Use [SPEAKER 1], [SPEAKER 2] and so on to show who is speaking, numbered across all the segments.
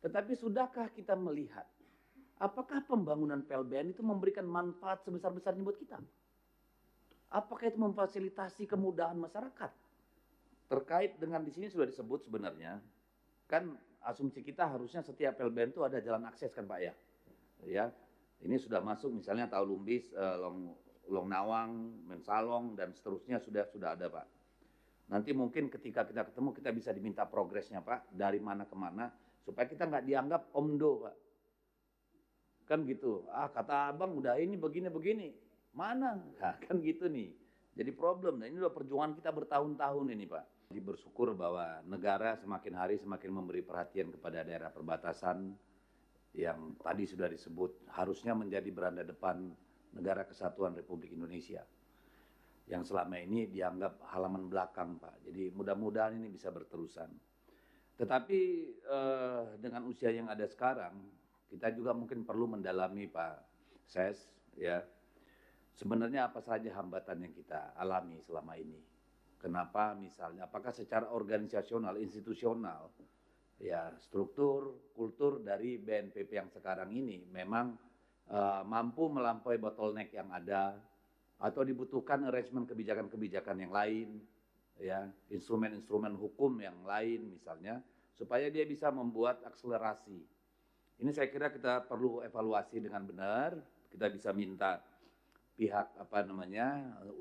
[SPEAKER 1] Tetapi sudahkah kita melihat, apakah pembangunan PLBN itu memberikan manfaat sebesar-besarnya buat kita? Apakah itu memfasilitasi kemudahan masyarakat? Terkait dengan di sini sudah disebut sebenarnya, kan asumsi kita harusnya setiap PLBN itu ada jalan akses kan Pak ya? Ya, ini sudah masuk misalnya Tahu Lumbis, Long Nawang, Mensalong dan seterusnya sudah ada Pak. Nanti mungkin ketika kita ketemu kita bisa diminta progresnya Pak, dari mana ke mana, supaya kita nggak dianggap omdo Pak. Kan gitu, kata abang udah ini begini-begini, mana? Nah, kan gitu nih. Jadi problem, nah ini udah perjuangan kita bertahun-tahun ini Pak. Jadi bersyukur bahwa negara semakin hari semakin memberi perhatian kepada daerah perbatasan yang tadi sudah disebut harusnya menjadi beranda depan negara kesatuan Republik Indonesia. Yang selama ini dianggap halaman belakang Pak. Jadi mudah-mudahan ini bisa berterusan. Tetapi dengan usia yang ada sekarang, kita juga mungkin perlu mendalami Pak Ses, ya. Sebenarnya apa saja hambatan yang kita alami selama ini? Kenapa misalnya, apakah secara organisasional, institusional, ya struktur, kultur dari BNPB yang sekarang ini memang mampu melampaui bottleneck yang ada, atau dibutuhkan arrangement kebijakan-kebijakan yang lain, ya instrumen-instrumen hukum yang lain misalnya, supaya dia bisa membuat akselerasi. Ini saya kira kita perlu evaluasi dengan benar. Kita bisa minta pihak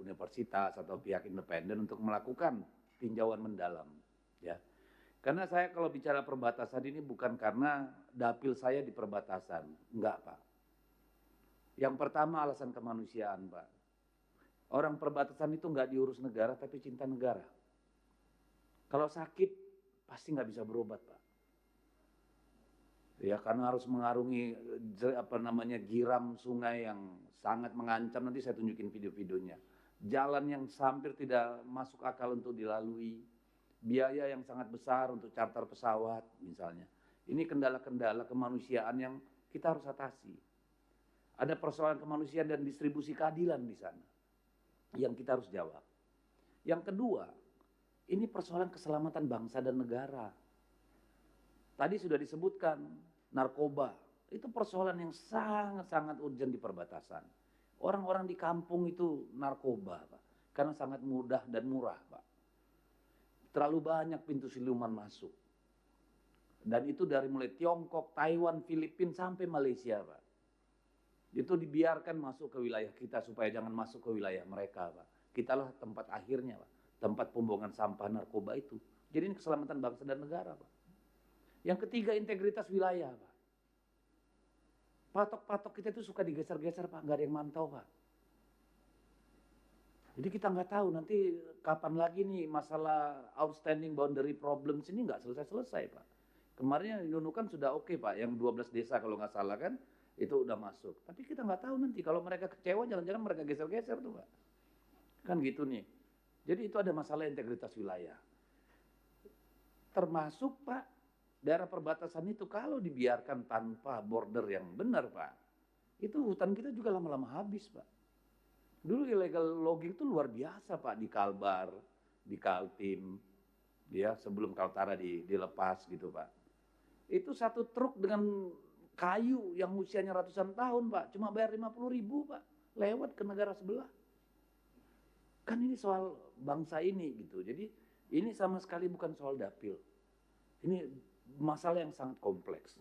[SPEAKER 1] universitas atau pihak independen untuk melakukan tinjauan mendalam, ya. Karena saya kalau bicara perbatasan ini bukan karena dapil saya di perbatasan, enggak Pak. Yang pertama alasan kemanusiaan Pak. Orang perbatasan itu enggak diurus negara tapi cinta negara. Kalau sakit pasti nggak bisa berobat Pak. Ya karena harus mengarungi giram sungai yang sangat mengancam, nanti saya tunjukin video-videonya. Jalan yang hampir tidak masuk akal untuk dilalui, biaya yang sangat besar untuk charter pesawat misalnya. Ini kendala-kendala kemanusiaan yang kita harus atasi. Ada persoalan kemanusiaan dan distribusi keadilan di sana yang kita harus jawab. Yang kedua, ini persoalan keselamatan bangsa dan negara. Tadi sudah disebutkan narkoba, itu persoalan yang sangat-sangat urgent di perbatasan. Orang-orang di kampung itu narkoba Pak, karena sangat mudah dan murah Pak. Terlalu banyak pintu siluman masuk. Dan itu dari mulai Tiongkok, Taiwan, Filipina sampai Malaysia Pak. Itu dibiarkan masuk ke wilayah kita supaya jangan masuk ke wilayah mereka Pak. Kitalah tempat akhirnya Pak, tempat pembuangan sampah narkoba itu. Jadi ini keselamatan bangsa dan negara Pak. Yang ketiga integritas wilayah Pak. Patok-patok kita itu suka digeser-geser Pak, nggak ada yang mantau Pak. Jadi kita nggak tahu nanti kapan lagi nih masalah outstanding boundary problems ini nggak selesai-selesai Pak. Kemarin Nunukan sudah oke Pak, yang 12 desa kalau nggak salah kan, itu udah masuk. Tapi kita nggak tahu nanti kalau mereka kecewa jangan-jangan mereka geser-geser tuh Pak. Kan gitu nih. Jadi itu ada masalah integritas wilayah. Termasuk Pak, daerah perbatasan itu kalau dibiarkan tanpa border yang benar Pak, itu hutan kita juga lama-lama habis Pak. Dulu illegal logging itu luar biasa Pak, di Kalbar, di Kaltim, ya sebelum Kaltara dilepas gitu Pak. Itu satu truk dengan kayu yang usianya ratusan tahun Pak, cuma bayar 50.000 Pak, lewat ke negara sebelah. Kan ini soal bangsa ini gitu. Jadi ini sama sekali bukan soal dapil. Ini masalah yang sangat kompleks.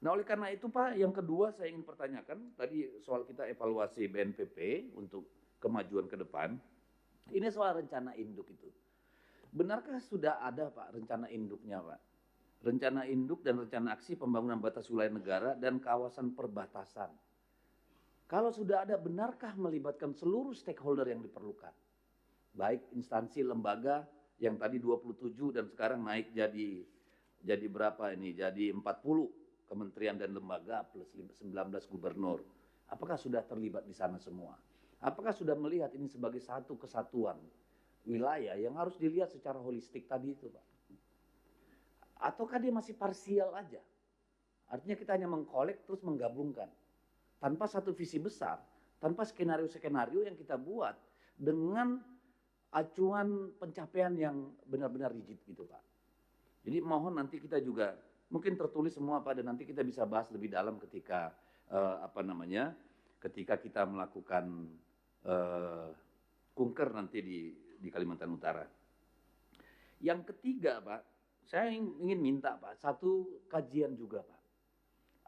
[SPEAKER 1] Nah oleh karena itu Pak, yang kedua saya ingin pertanyakan, tadi soal kita evaluasi BNPB untuk kemajuan ke depan, ini soal rencana induk itu. Benarkah sudah ada Pak rencana induknya Pak? Rencana induk dan rencana aksi pembangunan batas wilayah negara dan kawasan perbatasan. Kalau sudah ada, benarkah melibatkan seluruh stakeholder yang diperlukan? Baik instansi lembaga yang tadi 27 dan sekarang naik jadi berapa ini? Jadi 40 kementerian dan lembaga plus 19 gubernur. Apakah sudah terlibat di sana semua? Apakah sudah melihat ini sebagai satu kesatuan wilayah yang harus dilihat secara holistik tadi itu Pak? Ataukah dia masih parsial aja? Artinya kita hanya mengkolek terus menggabungkan. Tanpa satu visi besar, tanpa skenario-skenario yang kita buat dengan acuan pencapaian yang benar-benar rigid gitu Pak. Jadi mohon nanti kita juga mungkin tertulis semua Pak, dan nanti kita bisa bahas lebih dalam ketika ketika kita melakukan kunker nanti di Kalimantan Utara. Yang ketiga Pak, saya ingin minta Pak, satu kajian juga Pak.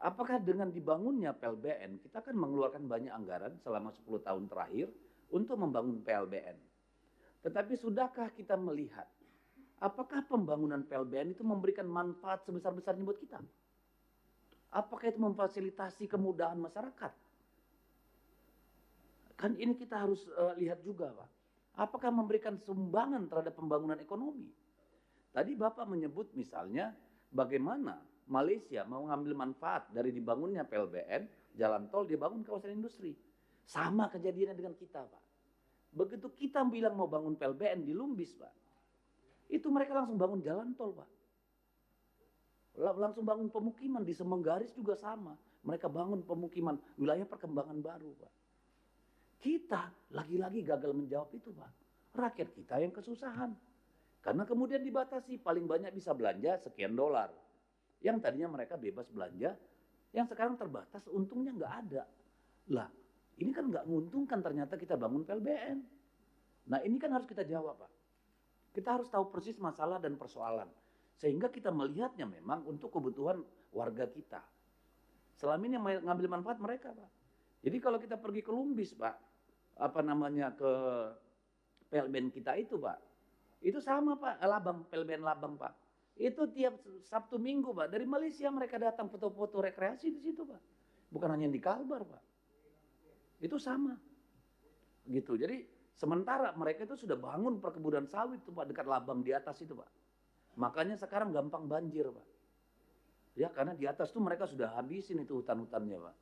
[SPEAKER 1] Apakah dengan dibangunnya PLBN, kita akan mengeluarkan banyak anggaran selama 10 tahun terakhir untuk membangun PLBN. Tetapi sudahkah kita melihat, apakah pembangunan PLBN itu memberikan manfaat sebesar-besarnya buat kita? Apakah itu memfasilitasi kemudahan masyarakat? Kan ini kita harus lihat juga Pak. Apakah memberikan sumbangan terhadap pembangunan ekonomi? Tadi Bapak menyebut misalnya bagaimana Malaysia mau mengambil manfaat dari dibangunnya PLBN, jalan tol, dia bangun kawasan industri. Sama kejadiannya dengan kita Pak. Begitu kita bilang mau bangun PLBN di Lumbis Pak, itu mereka langsung bangun jalan tol Pak. Langsung bangun pemukiman, di Semenggaris juga sama. Mereka bangun pemukiman, wilayah perkembangan baru Pak. Kita lagi-lagi gagal menjawab itu Pak. Rakyat kita yang kesusahan. Karena kemudian dibatasi, paling banyak bisa belanja sekian dolar. Yang tadinya mereka bebas belanja, yang sekarang terbatas, untungnya nggak ada. Lah, ini kan nggak menguntungkan ternyata kita bangun PLBN. Nah ini kan harus kita jawab Pak. Kita harus tahu persis masalah dan persoalan. Sehingga kita melihatnya memang untuk kebutuhan warga kita. Selama ini yang ngambil manfaat mereka Pak. Jadi kalau kita pergi ke Lumbis Pak, ke PLBN kita itu Pak, itu sama Pak, PLBN Labang Pak. Itu tiap Sabtu Minggu Pak, dari Malaysia mereka datang foto-foto rekreasi di situ Pak. Bukan hanya di Kalbar Pak. Itu sama. Gitu. Jadi sementara mereka itu sudah bangun perkebunan sawit tuh Pak, dekat Labang di atas itu Pak. Makanya sekarang gampang banjir Pak. Ya karena di atas tuh mereka sudah habisin itu hutan-hutannya Pak.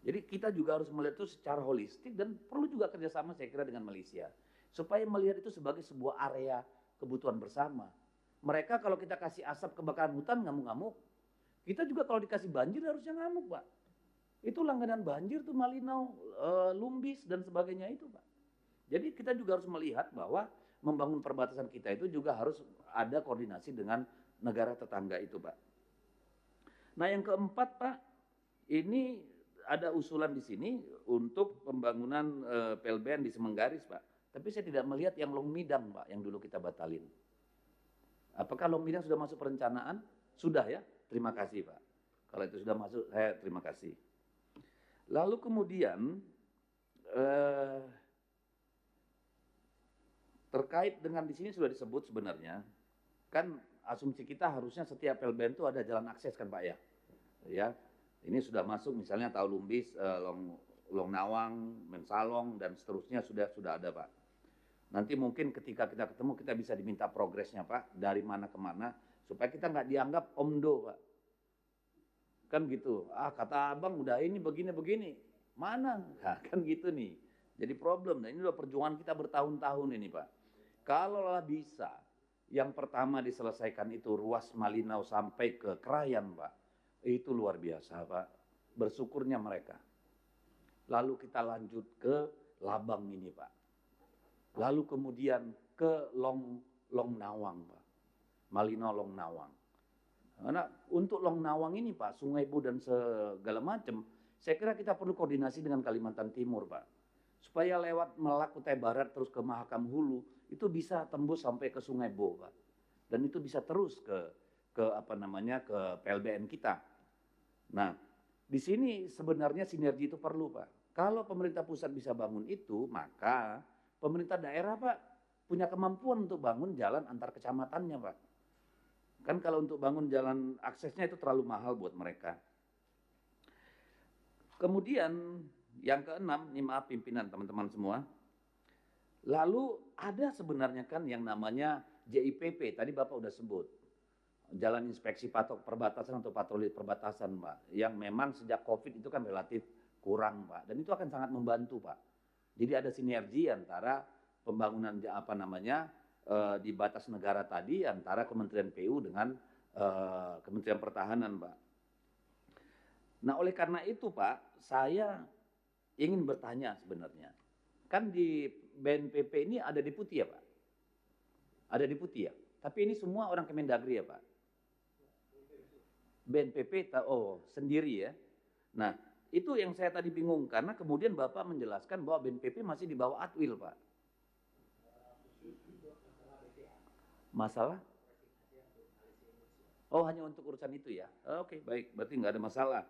[SPEAKER 1] Jadi kita juga harus melihat itu secara holistik dan perlu juga kerjasama saya kira dengan Malaysia. Supaya melihat itu sebagai sebuah area kebutuhan bersama. Mereka kalau kita kasih asap kebakaran hutan ngamuk-ngamuk. Kita juga kalau dikasih banjir harusnya ngamuk Pak. Itu langganan banjir tuh Malinau, Lumbis dan sebagainya itu Pak. Jadi kita juga harus melihat bahwa membangun perbatasan kita itu juga harus ada koordinasi dengan negara tetangga itu Pak. Nah yang keempat Pak, ini ada usulan di sini untuk pembangunan PLBN di Semenggaris Pak. Tapi saya tidak melihat yang Long Midang Pak, yang dulu kita batalin. Apakah Long Midang sudah masuk perencanaan? Sudah ya, terima kasih Pak. Kalau itu sudah masuk, saya terima kasih. Lalu kemudian terkait dengan di sini sudah disebut sebenarnya, kan asumsi kita harusnya setiap PLBN itu ada jalan akses kan Pak ya. Ya, ini sudah masuk misalnya Tahu Lumbis, Long Nawang, Mensalong dan seterusnya sudah ada Pak. Nanti mungkin ketika kita ketemu kita bisa diminta progresnya Pak, dari mana ke mana, supaya kita nggak dianggap omdo Pak. Kan gitu, kata abang udah ini begini-begini, mana? Nah, kan gitu nih, jadi problem. Nah ini udah perjuangan kita bertahun-tahun ini Pak. Kalaulah bisa, yang pertama diselesaikan itu ruas Malinau sampai ke Krayan Pak, itu luar biasa Pak, bersyukurnya mereka. Lalu kita lanjut ke Labang ini Pak. Lalu kemudian ke Long Nawang Pak. Malinau Long Nawang. Karena untuk Long Nawang ini Pak, Sungai Bu dan segala macam, saya kira kita perlu koordinasi dengan Kalimantan Timur Pak. Supaya lewat Melak Kutai Barat terus ke Mahakam Hulu, itu bisa tembus sampai ke Sungai Bu Pak. Dan itu bisa terus ke PLBN kita. Nah, di sini sebenarnya sinergi itu perlu Pak. Kalau pemerintah pusat bisa bangun itu, maka pemerintah daerah Pak punya kemampuan untuk bangun jalan antar kecamatannya Pak. Kan kalau untuk bangun jalan aksesnya itu terlalu mahal buat mereka. Kemudian yang keenam, ini maaf pimpinan teman-teman semua. Lalu ada sebenarnya kan yang namanya JIPP, tadi Bapak udah sebut. Jalan inspeksi patok perbatasan atau patroli perbatasan Pak. Yang memang sejak COVID itu kan relatif kurang Pak. Dan itu akan sangat membantu Pak. Jadi ada sinergi antara pembangunan di batas negara tadi antara Kementerian PU dengan Kementerian Pertahanan Pak. Nah oleh karena itu Pak, saya ingin bertanya sebenarnya. Kan di BNPB ini ada deputi ya Pak? Ada deputi ya? Tapi ini semua orang Kemendagri ya Pak? BNPP sendiri ya. Nah, itu yang saya tadi bingung karena kemudian Bapak menjelaskan bahwa BNPP masih di bawah Atwil, Pak. Masalah? Oh, hanya untuk urusan itu ya. Oke, baik. Berarti nggak ada masalah.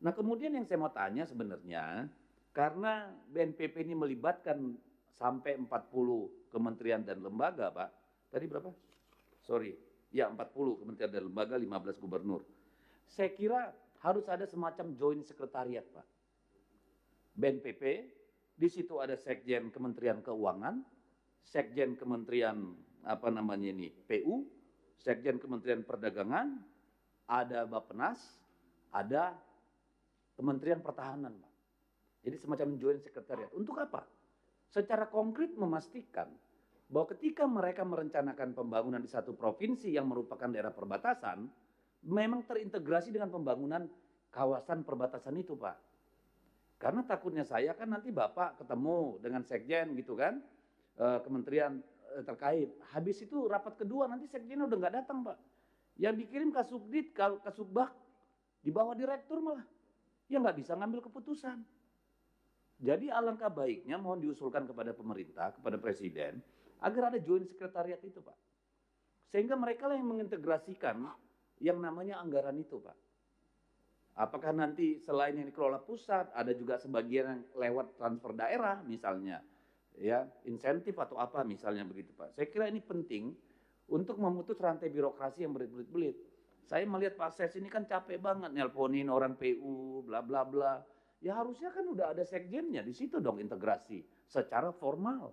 [SPEAKER 1] Nah, kemudian yang saya mau tanya sebenarnya, karena BNPP ini melibatkan sampai 40 kementerian dan lembaga, Pak. Tadi berapa? Sorry. Ya, 40 kementerian dan lembaga, 15 gubernur. Saya kira harus ada semacam joint sekretariat, Pak. BNPP, di situ ada Sekjen Kementerian Keuangan, Sekjen Kementerian PU, Sekjen Kementerian Perdagangan, ada Bappenas, ada Kementerian Pertahanan, Pak. Jadi semacam joint sekretariat. Untuk apa? Secara konkret memastikan bahwa ketika mereka merencanakan pembangunan di satu provinsi yang merupakan daerah perbatasan, memang terintegrasi dengan pembangunan kawasan perbatasan itu, Pak. Karena takutnya saya kan nanti Bapak ketemu dengan Sekjen gitu kan, kementerian terkait. Habis itu rapat kedua nanti Sekjennya udah nggak datang, Pak. Yang dikirim Kasubdit, Kasubag, di bawah direktur malah. Ya nggak bisa ngambil keputusan. Jadi alangkah baiknya mohon diusulkan kepada pemerintah, kepada Presiden, agar ada joint sekretariat itu, Pak. Sehingga mereka lah yang mengintegrasikan yang namanya anggaran itu, Pak. Apakah nanti selain yang dikelola pusat, ada juga sebagian yang lewat transfer daerah misalnya, ya insentif atau apa misalnya begitu, Pak. Saya kira ini penting untuk memutus rantai birokrasi yang berbelit-belit. Saya melihat Pak Ses ini kan capek banget nelponin orang PU, bla bla bla. Ya harusnya kan udah ada sekjennya di situ dong integrasi secara formal.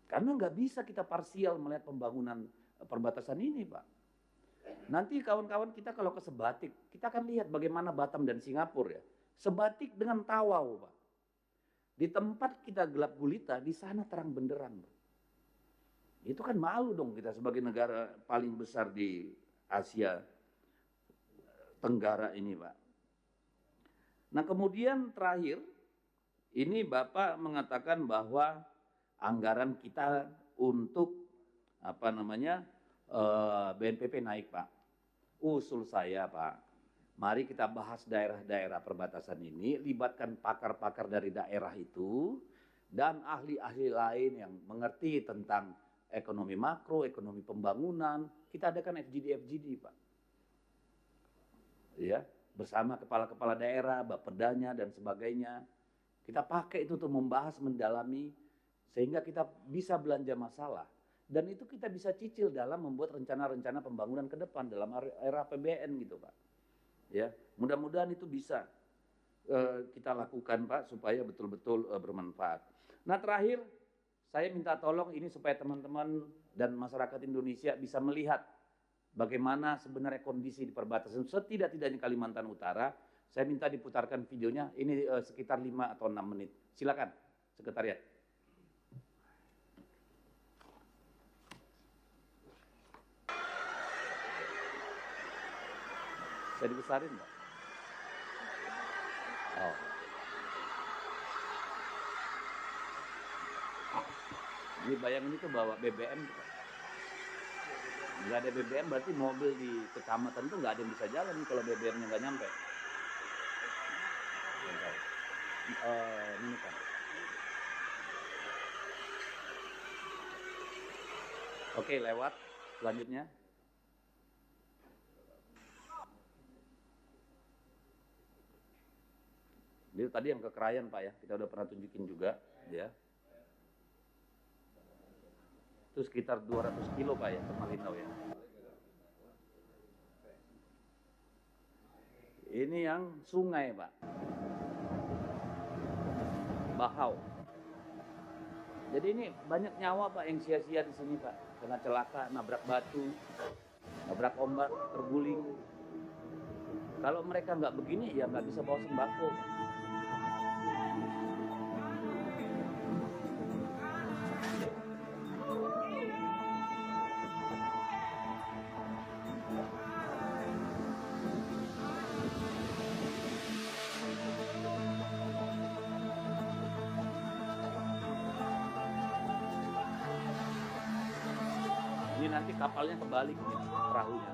[SPEAKER 1] Karena nggak bisa kita parsial melihat pembangunan perbatasan ini, Pak. Nanti kawan-kawan kita kalau ke Sebatik, kita akan lihat bagaimana Batam dan Singapura ya. Sebatik dengan Tawau, Pak. Di tempat kita gelap gulita, di sana terang benderang, Pak. Itu kan malu dong kita sebagai negara paling besar di Asia Tenggara ini, Pak. Nah, kemudian terakhir, ini Bapak mengatakan bahwa anggaran kita untuk BNPP naik, Pak. Usul saya, Pak, mari kita bahas daerah-daerah perbatasan ini, libatkan pakar-pakar dari daerah itu dan ahli-ahli lain yang mengerti tentang ekonomi makro, ekonomi pembangunan. Kita adakan FGD, Pak. Ya, bersama kepala-kepala daerah, bapedanya dan sebagainya. Kita pakai itu untuk membahas, mendalami sehingga kita bisa belanja masalah. Dan itu kita bisa cicil dalam membuat rencana-rencana pembangunan ke depan dalam era APBN gitu, Pak. Ya, mudah-mudahan itu bisa kita lakukan, Pak, supaya betul-betul bermanfaat. Nah, terakhir saya minta tolong ini supaya teman-teman dan masyarakat Indonesia bisa melihat bagaimana sebenarnya kondisi di perbatasan setidak-tidaknya Kalimantan Utara. Saya minta diputarkan videonya, ini sekitar 5 atau 6 menit. Silakan, Sekretariat. Saya dibesarin, Pak? Oh. Ini bayangin itu bawa BBM, Pak. Nggak ada BBM berarti mobil di kecamatan itu nggak ada yang bisa jalan kalau BBM-nya nggak nyampe. Ini kan. Oke, lewat. Selanjutnya. Itu tadi yang ke Krayan, Pak ya. Kita udah pernah tunjukin juga, ya. Itu sekitar 200 kilo, Pak ya, ke Malino ya. Ini yang sungai, Pak. Bahau. Jadi ini banyak nyawa, Pak, yang sia-sia di sini, Pak. Kena celaka, nabrak batu, nabrak ombak, terguling. Kalau mereka nggak begini, ya nggak bisa bawa sembako. Ini nanti kapalnya kebalik nih, perahunya.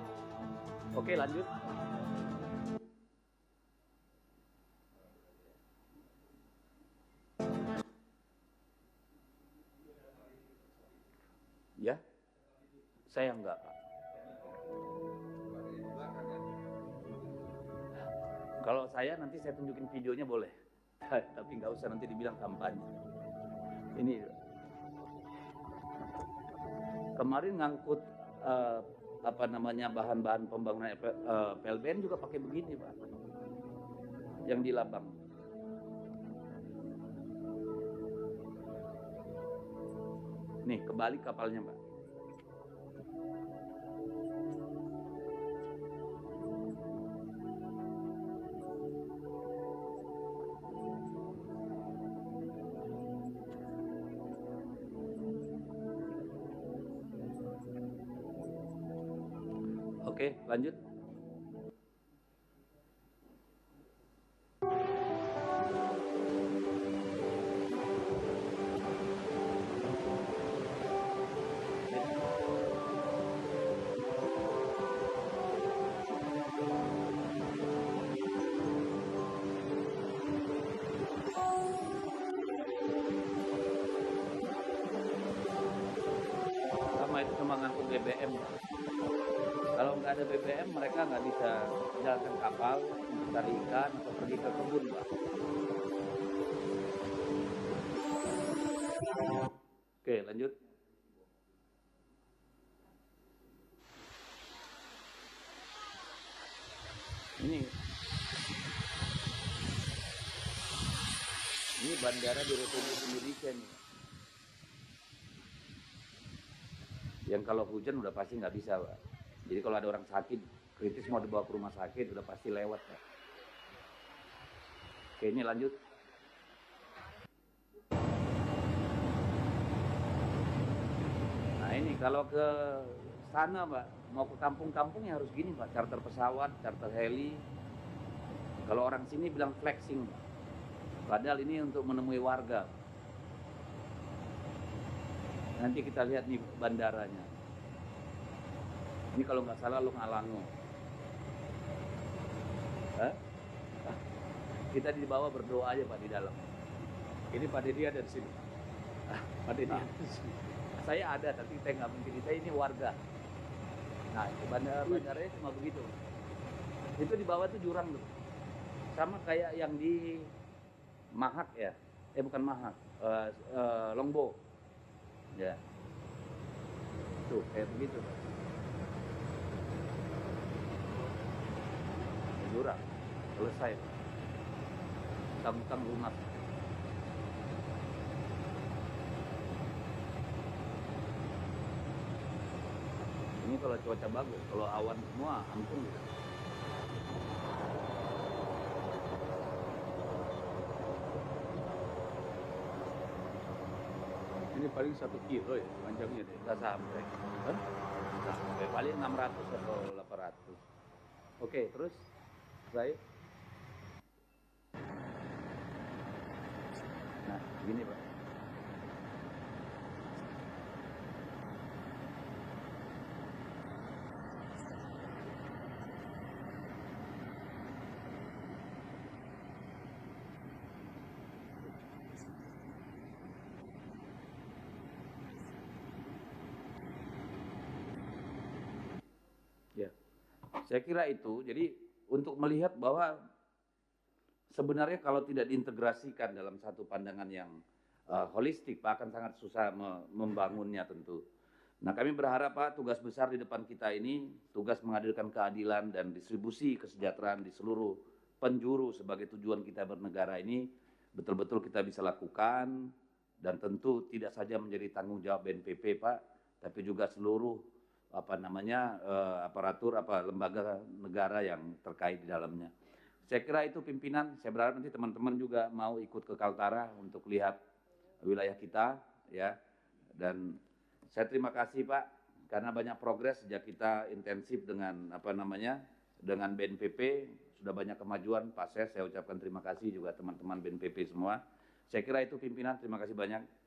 [SPEAKER 1] Oke, lanjut. Saya enggak, Pak. Kalau saya nanti saya tunjukin videonya boleh, tapi nggak usah nanti dibilang kampanye. Ini kemarin ngangkut apa namanya bahan-bahan pembangunan PLBN juga pakai begini, Pak, yang di Labang. Nih kebalik kapalnya, Pak. Oke, lanjut. Sama itu cuma ngangkut BBM, Pak. Kalau nggak ada BBM, mereka nggak bisa jalankan kapal untuk cari ikan atau pergi ke kebun, Pak. Oke, lanjut. Ini bandara di Republik Indonesia nih. Yang kalau hujan udah pasti nggak bisa, Pak. Jadi kalau ada orang sakit, kritis mau dibawa ke rumah sakit, udah pasti lewat, Pak. Oke, ini lanjut. Nah ini kalau ke sana, Pak, mau ke kampung-kampung ya harus gini, Pak. Charter pesawat, charter heli. Kalau orang sini bilang flexing, Pak. Padahal ini untuk menemui warga. Nanti kita lihat nih bandaranya. Ini kalau nggak salah Lungalango. Hah? Kita di bawah berdoa aja, Pak, di dalam.
[SPEAKER 2] Ini Pak Deddy ada di sini. Pak Deddy ada di sini.
[SPEAKER 1] Saya ada, tapi saya nggak mungkin. Saya ini warga. Nah, itu bandaranya cuma begitu. Itu di bawah tuh jurang tuh. Sama kayak yang di Mahak ya. Bukan Mahak. Longbo. Ya. Tuh, kayak begitu. Jurang. Selesai. Utang-utang lunas. Ini kalau cuaca bagus, kalau awan semua ampun gitu.
[SPEAKER 2] Ini paling 1 kilo ya panjangnya deh.
[SPEAKER 1] Nggak sampai.
[SPEAKER 2] Hah?
[SPEAKER 1] Sampai paling 600 atau 800. Oke, terus baik. Nah, gini, Pak. Ya. Saya kira itu, jadi untuk melihat bahwa sebenarnya kalau tidak diintegrasikan dalam satu pandangan yang holistik, Pak, akan sangat susah membangunnya tentu. Nah, kami berharap, Pak, tugas besar di depan kita ini, tugas menghadirkan keadilan dan distribusi kesejahteraan di seluruh penjuru sebagai tujuan kita bernegara ini, betul-betul kita bisa lakukan, dan tentu tidak saja menjadi tanggung jawab BNPB, Pak, tapi juga seluruh aparatur lembaga negara yang terkait di dalamnya. Saya kira itu pimpinan. Saya berharap nanti teman-teman juga mau ikut ke Kaltara untuk lihat wilayah kita, ya. Dan saya terima kasih, Pak, karena banyak progres sejak kita intensif dengan dengan BNPB, sudah banyak kemajuan. Pak Ses, saya ucapkan terima kasih juga teman-teman BNPB semua. Saya kira itu pimpinan. Terima kasih banyak.